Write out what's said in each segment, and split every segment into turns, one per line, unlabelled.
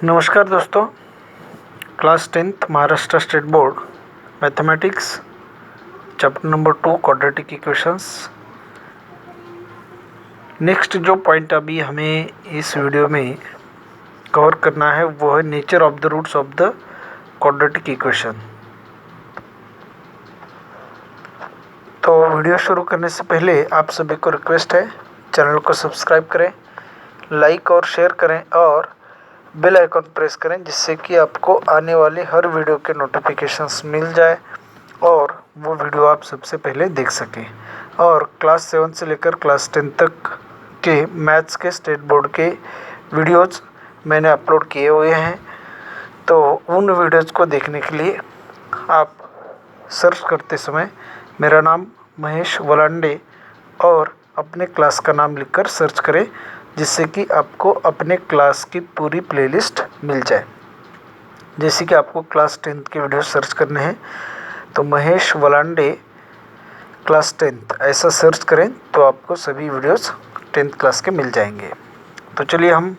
नमस्कार दोस्तों। Class 10th Maharashtra state board mathematics chapter number 2 quadratic equations. Next जो point अभी हमें इस वीडियो में कवर करना है वो है nature of the roots of the quadratic equation. तो वीडियो शुरू करने से पहले आप सभी को रिक्वेस्ट है, चैनल को सब्सक्राइब करें, लाइक और शेयर करें और बेल आइकन प्रेस करें, जिससे कि आपको आने वाले हर वीडियो के नोटिफिकेशंस मिल जाए और वो वीडियो आप सबसे पहले देख सकें। और क्लास 7 से लेकर क्लास 10 तक के मैथ्स के स्टेट बोर्ड के वीडियोज़ मैंने अपलोड किए हुए हैं, तो उन वीडियोज़ को देखने के लिए आप सर्च करते समय मेरा नाम महेश वलांडे और अपने क्लास का नाम लिखकर सर्च करें, जिससे कि आपको अपने क्लास की पूरी प्लेलिस्ट मिल जाए। जैसे कि आपको क्लास 10th के वीडियो सर्च करने हैं तो महेश वलांडे क्लास 10th ऐसा सर्च करें तो आपको सभी वीडियोस 10th क्लास के मिल जाएंगे। तो चलिए हम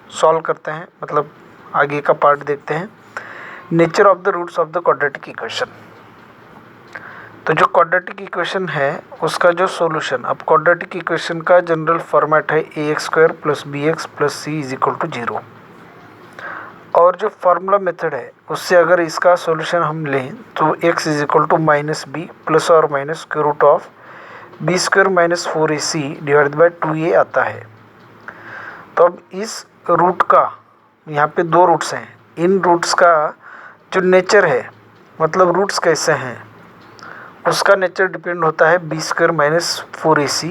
सॉल्व करते हैं, मतलब आगे का पार्ट देखते हैं। Nature of the roots of the quadratic equation. तो जो क्वाड्रेटिक इक्वेशन है उसका जो सॉल्यूशन, अब क्वाड्रेटिक इक्वेशन का जनरल फॉर्मेट है ax² + bx + c = 0। और जो फार्मूला मेथड है उससे अगर इसका सॉल्यूशन हम लें तो x = -b ± b² - 4ac / 2a आता है। तो अब इस रूट का, यहाँ पे दो रूट्स हैं, इन रूट्स का जो नेचर है, मतलब रूट्स कैसे हैं, उसका नेचर डिपेंड होता है b² - 4ac,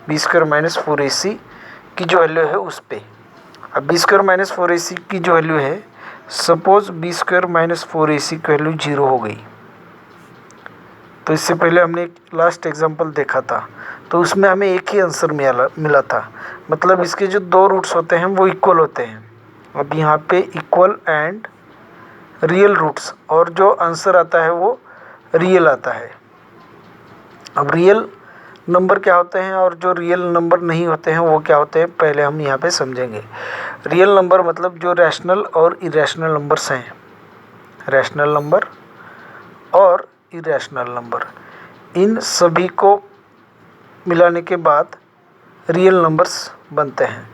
b² - 4ac की जो वैल्यू है उस पर। अब b² - 4ac की जो वैल्यू है, सपोज b² - 4ac की वैल्यू 0 हो गई। तो इससे पहले हमने एक लास्ट एग्जांपल देखा था, तो उसमें हमें एक ही आंसर मिला था, मतलब इसके जो दो रूट्स होते हैं वो इक्वल होते हैं। अब यहाँ पे इक्वल एंड रियल रूट्स, और जो आंसर आता है वो रियल आता है। अब रियल नंबर क्या होते हैं और जो रियल नंबर नहीं होते हैं वो क्या होते हैं, पहले हम यहाँ पे समझेंगे। रियल नंबर मतलब जो रैशनल और इरेशनल नंबर्स हैं, रैशनल नंबर और इरेशनल नंबर, इन सभी को मिलाने के बाद रियल नंबर्स बनते हैं।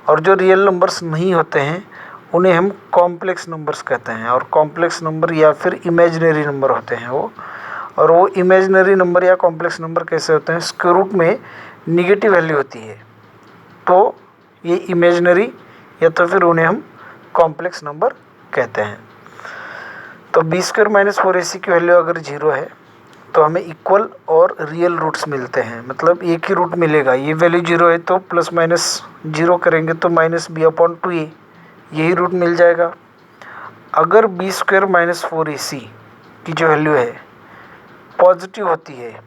और जो रियल नंबर्स नहीं होते हैं उन्हें हम कॉम्प्लेक्स नंबर्स कहते हैं। और कॉम्प्लेक्स नंबर या फिर इमेजिनरी नंबर होते हैं वो। और वो इमेजिनरी नंबर या कॉम्प्लेक्स नंबर कैसे होते हैं, स्क्वायर रूट में निगेटिव वैल्यू होती है, तो ये इमेजिनरी या तो फिर उन्हें हम कॉम्प्लेक्स नंबर कहते हैं। तो b² - 4ac की वैल्यू अगर 0 है तो हमें इक्वल और रियल रूट्स मिलते हैं, मतलब एक ही रूट मिलेगा। ये वैल्यू 0 है तो ±0 करेंगे तो -b/2a, यही रूट मिल जाएगा। अगर b² - 4ac की जो वैल्यू है पॉजिटिव होती है,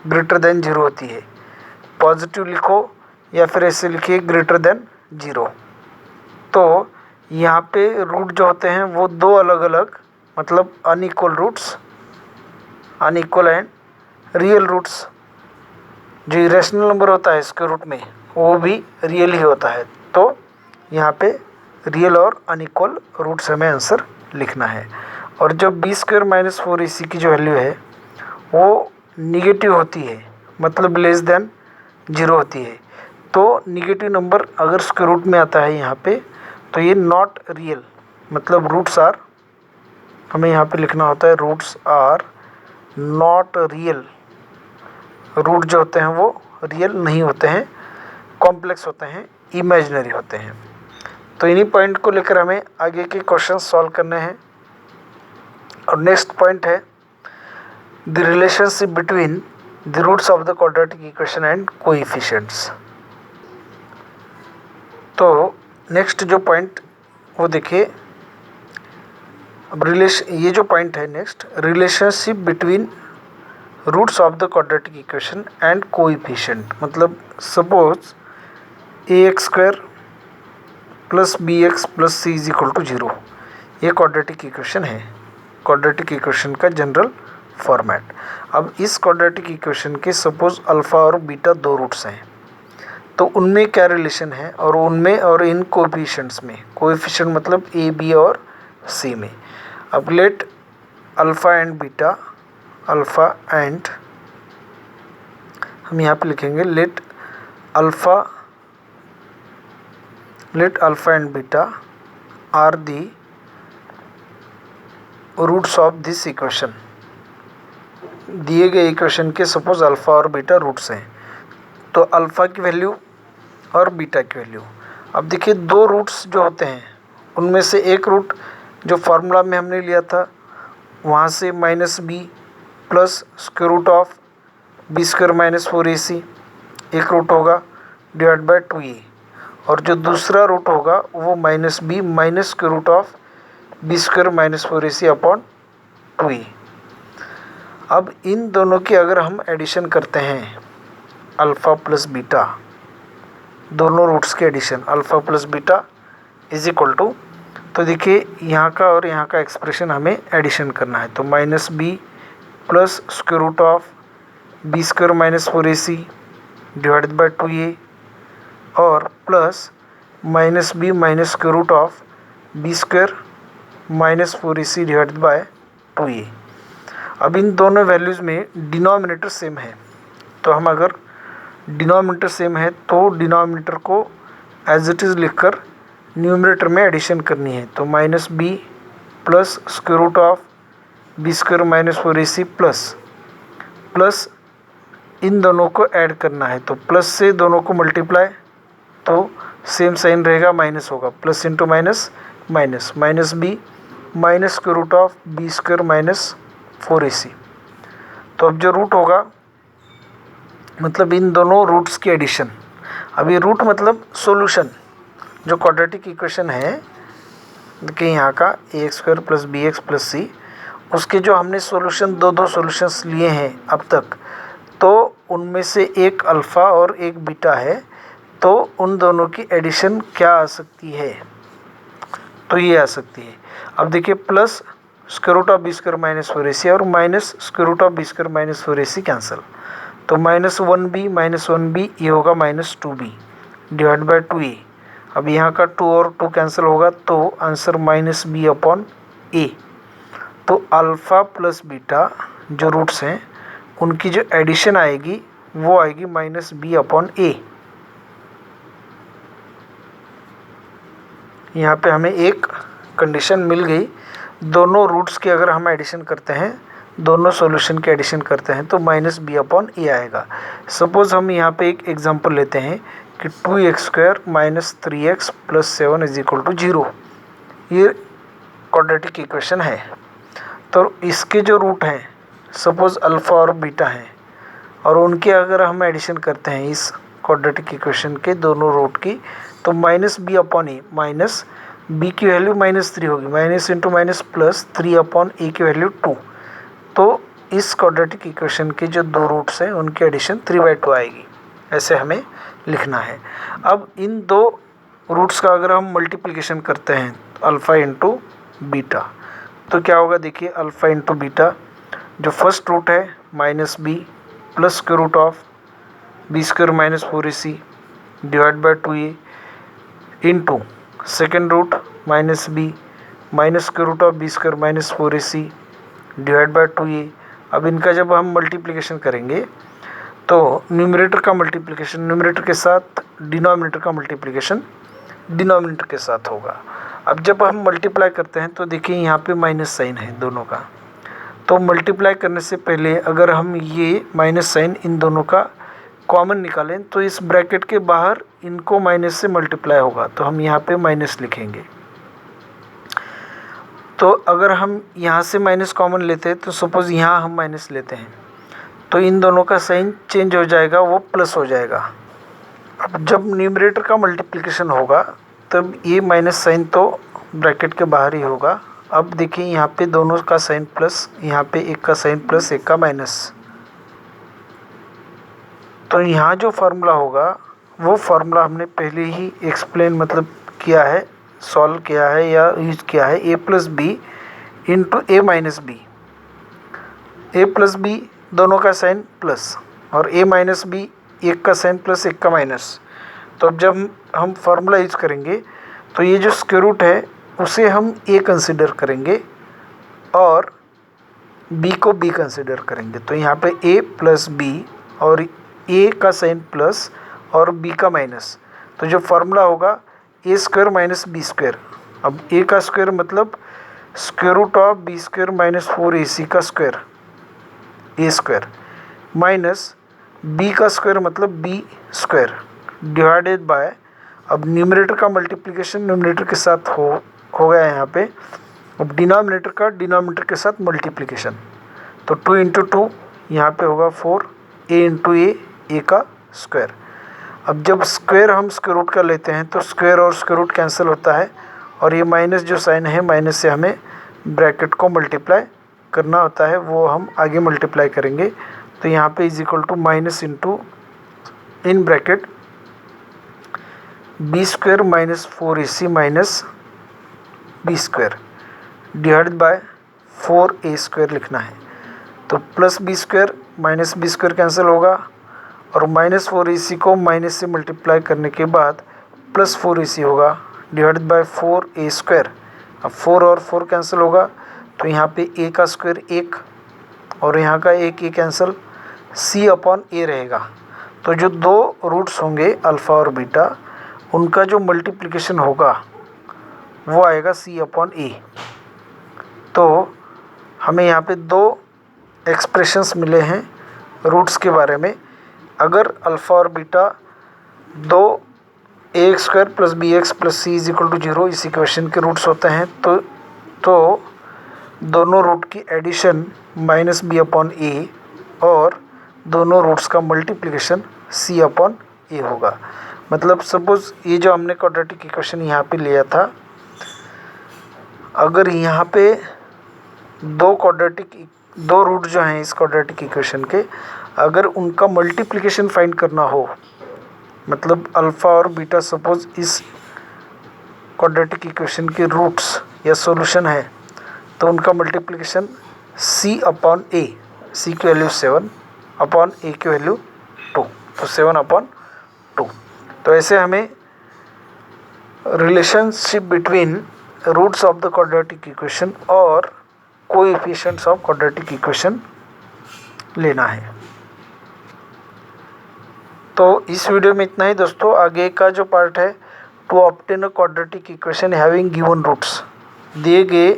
ग्रेटर देन 0 होती है, पॉजिटिव लिखो या फिर ऐसे लिखिए <0। तो यहाँ पे रूट जो होते हैं वो दो अलग अलग, मतलब unequal roots, unequal and real roots. जो इरेशनल नंबर होता है स्क्वायर रूट में वो भी रियल ही होता है। तो यहाँ पे रियल और अनइक्वल रूट्स हमें आंसर लिखना है। और जब b² - 4ac की जो वैल्यू है वो निगेटिव होती है, मतलब लेस देन 0 होती है, तो निगेटिव नंबर अगर स्क्वायर रूट में आता है यहाँ पे तो ये नॉट रियल, मतलब रूट्स आर, हमें यहाँ पे लिखना होता है roots are not real. Root जो होते हैं वो रियल नहीं होते हैं, कॉम्प्लेक्स होते हैं, इमेजिनरी होते हैं। तो इन्हीं पॉइंट को लेकर हमें आगे के क्वेश्चन सॉल्व करने हैं। और नेक्स्ट पॉइंट है the relationship between the roots of the quadratic equation and coefficients. तो नेक्स्ट जो पॉइंट वो देखिए, अब ये जो पॉइंट है next, relationship between roots of the quadratic equation and coefficient, मतलब सपोज ax² + bx + c = 0, ये क्वाड्रेटिक इक्वेशन है, क्वाड्रेटिक इक्वेशन का जनरल फॉर्मेट। अब इस क्वाड्रेटिक इक्वेशन के सपोज अल्फ़ा और बीटा दो रूट्स हैं, तो उनमें क्या रिलेशन है और उनमें और इन कोएफिशिएंट्स में, कोएफिशिएंट मतलब ए बी और सी में। अब let alpha and beta, alpha and, हम यहाँ पे लिखेंगे let alpha and beta are the roots of this equation. दिए गए इक्वेशन के सपोज अल्फ़ा और बीटा रूट्स हैं, तो अल्फ़ा की वैल्यू और बीटा की वैल्यू। अब देखिए दो रूट्स जो होते हैं उनमें से एक रूट जो फार्मूला में हमने लिया था वहाँ से minus B plus square root of B square minus 4ac एक रूट होगा डिवाइड बाय 2a, और जो दूसरा रूट होगा वो minus b minus square root of B square minus 4ac upon 2a। अब इन दोनों की अगर हम एडिशन करते हैं अल्फ़ा प्लस बीटा, दोनों रूट्स के addition alpha plus beta is equal to, तो देखिए यहाँ का और यहाँ का एक्सप्रेशन हमें एडिशन करना है, तो minus B plus square root of B square minus 4ac divided by 2a और plus minus b minus square root of B square minus 4ac divided by 2a। अब इन दोनों वैल्यूज़ में डिनोमिनेटर सेम है, तो हम अगर डिनोमिनेटर सेम है तो डिनोमिनेटर को एज इट इज़ लिखकर न्यूमरेटर में एडिशन करनी है, तो minus B plus square root of B square minus 4ac plus इन दोनों को ऐड करना है, तो प्लस से दोनों को मल्टीप्लाई तो सेम साइन रहेगा, माइनस होगा, plus into minus minus, minus b minus square root of B square minus 4ac। तो अब जो रूट होगा मतलब इन दोनों रूट्स की एडिशन। अब ये रूट मतलब सॉल्यूशन, जो क्वाड्रेटिक इक्वेशन है कि यहाँ का ax square plus B x plus C, उसके जो हमने सॉल्यूशन दो सॉल्यूशंस लिए हैं अब तक, तो उनमें से एक अल्फ़ा और एक बीटा है, तो उन दोनों की एडिशन क्या आ सकती है, तो ये आ सकती है। अब देखिए plus square root of B square minus 4ac और minus square root of B square minus 4ac cancel, तो माइनस 1b ये होगा minus 2b divide by 2a। अब यहाँ का 2 और 2 कैंसिल होगा तो आंसर माइनस बी अपॉन ए। तो अल्फ़ा प्लस बीटा जो रूट्स हैं उनकी जो एडिशन आएगी वो आएगी माइनस बी अपॉन ए। यहाँ पे हमें एक कंडीशन मिल गई, दोनों रूट्स की अगर हम एडिशन करते हैं, दोनों सॉल्यूशन के एडिशन करते हैं तो माइनस बी अपॉन ए आएगा। सपोज़ हम यहाँ पे एक एग्जांपल लेते हैं कि 2x square minus 3x plus 7 is equal to 0, ये क्वाड्रेटिक इक्वेशन है। तो इसके जो रूट हैं सपोज़ अल्फ़ा और बीटा हैं, और उनके अगर हम एडिशन करते हैं इस क्वाड्रेटिक इक्वेशन के दोनों रूट की, तो minus B upon A, minus B की वैल्यू माइनस 3 होगी, minus into minus plus 3 upon A की वैल्यू 2। तो इस क्वाड्रेटिक इक्वेशन के जो दो रूट्स हैं उनकी एडिशन 3/2 आएगी, ऐसे हमें लिखना है। अब इन दो रूट्स का अगर हम मल्टीप्लिकेशन करते हैं अल्फ़ा इंटू बीटा, तो क्या होगा देखिए, अल्फ़ा इंटू बीटा जो फर्स्ट रूट है minus B plus square root of B square minus 4ac divide by 2a into second root minus b minus square root of B square minus 4ac divide by 2a। अब इनका जब हम multiplication करेंगे तो numerator का multiplication numerator के साथ, denominator का मल्टीप्लिकेशन डिनोमिनेटर के साथ होगा। अब जब हम मल्टीप्लाई करते हैं तो देखिए यहाँ पे माइनस साइन है दोनों का, तो मल्टीप्लाई करने से पहले अगर हम ये माइनस साइन इन दोनों का कॉमन निकालें तो इस ब्रैकेट के बाहर इनको माइनस से मल्टीप्लाई होगा, तो हम यहाँ पे माइनस लिखेंगे। तो अगर हम यहाँ से माइनस कॉमन लेते हैं तो सपोज़ यहाँ हम माइनस लेते हैं तो इन दोनों का साइन चेंज हो जाएगा, वो प्लस हो जाएगा। अब जब न्यूमरेटर का मल्टीप्लिकेशन होगा तब ये माइनस साइन तो ब्रैकेट के बाहर ही होगा। अब देखिए यहाँ पे दोनों का साइन प्लस, यहाँ पे एक का साइन प्लस एक का माइनस, तो यहाँ जो फार्मूला होगा वो फार्मूला हमने पहले ही एक्सप्लेन मतलब किया है, सॉल्व किया है या यूज किया है, ए प्लस बी इंटू ए माइनस बी। ए प्लस बी दोनों का साइन प्लस और ए माइनस बी एक का साइन प्लस एक का माइनस, तो अब जब हम फार्मूला यूज करेंगे तो ये जो स्क्वायर रूट है उसे हम ए कंसिडर करेंगे और बी को बी कंसिडर करेंगे। तो यहाँ पे ए प्लस बी और ए का साइन प्लस और बी का माइनस, तो जो फार्मूला होगा a square minus b square. अब ए का स्क्वायर मतलब square root of B square minus 4ac का square a square minus b का स्क्वायर मतलब बी स्क्वायर डिवाइडेड बाय, अब न्यूमरेटर का मल्टीप्लिकेशन न्यूमरेटर के साथ हो गया यहाँ पे, अब डिनोमिनेटर का डिनोमिनेटर के साथ मल्टीप्लिकेशन, तो 2 इंटू 2 यहाँ पर होगा 4 ए इंटू ए का स्क्वायर। अब जब स्क्वायर हम स्क्वायर रूट का लेते हैं तो स्क्वायर और स्क्वायर रूट कैंसिल होता है और ये माइनस जो साइन है माइनस से हमें ब्रैकेट को मल्टीप्लाई करना होता है, वो हम आगे मल्टीप्लाई करेंगे। तो यहाँ पे is equal to minus into in bracket b square minus 4ac minus b square divided by 4a square लिखना है। तो plus b square minus b square cancel होगा और माइनस 4ac को माइनस से मल्टीप्लाई करने के बाद प्लस 4ac होगा डिवाइडेड बाय 4a स्क्वायर। अब 4 और 4 कैंसिल होगा तो यहाँ पे a का स्क्वायर 1 और यहाँ का एक a cancel, c upon a रहेगा। तो जो दो रूट्स होंगे अल्फ़ा और बीटा उनका जो मल्टीप्लिकेशन होगा वो आएगा c अपॉन a। तो हमें यहाँ पे दो एक्सप्रेशंस मिले हैं रूट्स के बारे में। अगर अल्फ़ा और बीटा दो ax square plus B x plus c is equal to 0 इस इक्वेशन के रूट्स होते हैं तो दोनों रूट की एडिशन माइनस बी अपॉन ए और दोनों रूट्स का मल्टीप्लिकेशन सी अपॉन ए होगा। मतलब सपोज़ ये जो हमने क्वाड्रेटिक इक्वेशन यहाँ पे लिया था, अगर यहाँ पे दो रूट जो हैं इस क्वाड्रेटिक इक्वेशन के, अगर उनका मल्टीप्लिकेशन फाइंड करना हो, मतलब अल्फ़ा और बीटा सपोज़ इस क्वाड्रेटिक इक्वेशन के रूट्स या सॉल्यूशन है, तो उनका multiplication c upon a, c की वैल्यू 7 अपॉन a की वैल्यू 2, तो 7 अपॉन 2। तो ऐसे हमें relationship between roots of the quadratic equation और कोएफिशिएंट्स ऑफ क्वाड्रेटिक इक्वेशन लेना है। तो इस वीडियो में इतना ही दोस्तों। आगे का जो पार्ट है to obtain a quadratic equation having given roots, दिए गए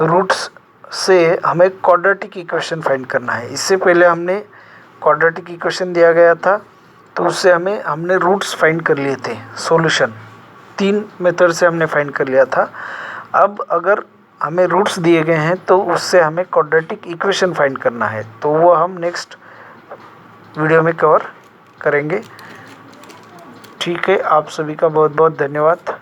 रूट्स से हमें क्वाड्रेटिक इक्वेशन फाइंड करना है। इससे पहले हमने क्वाड्रेटिक इक्वेशन दिया गया था तो उससे हमने रूट्स फाइंड कर लिए थे, सॉल्यूशन 3 मेथड से हमने फाइंड कर लिया था। अब अगर हमें रूट्स दिए गए हैं तो उससे हमें क्वाड्रेटिक इक्वेशन फाइंड करना है, तो वो हम नेक्स्ट वीडियो में कवर करेंगे। ठीक है, आप सभी का बहुत बहुत धन्यवाद।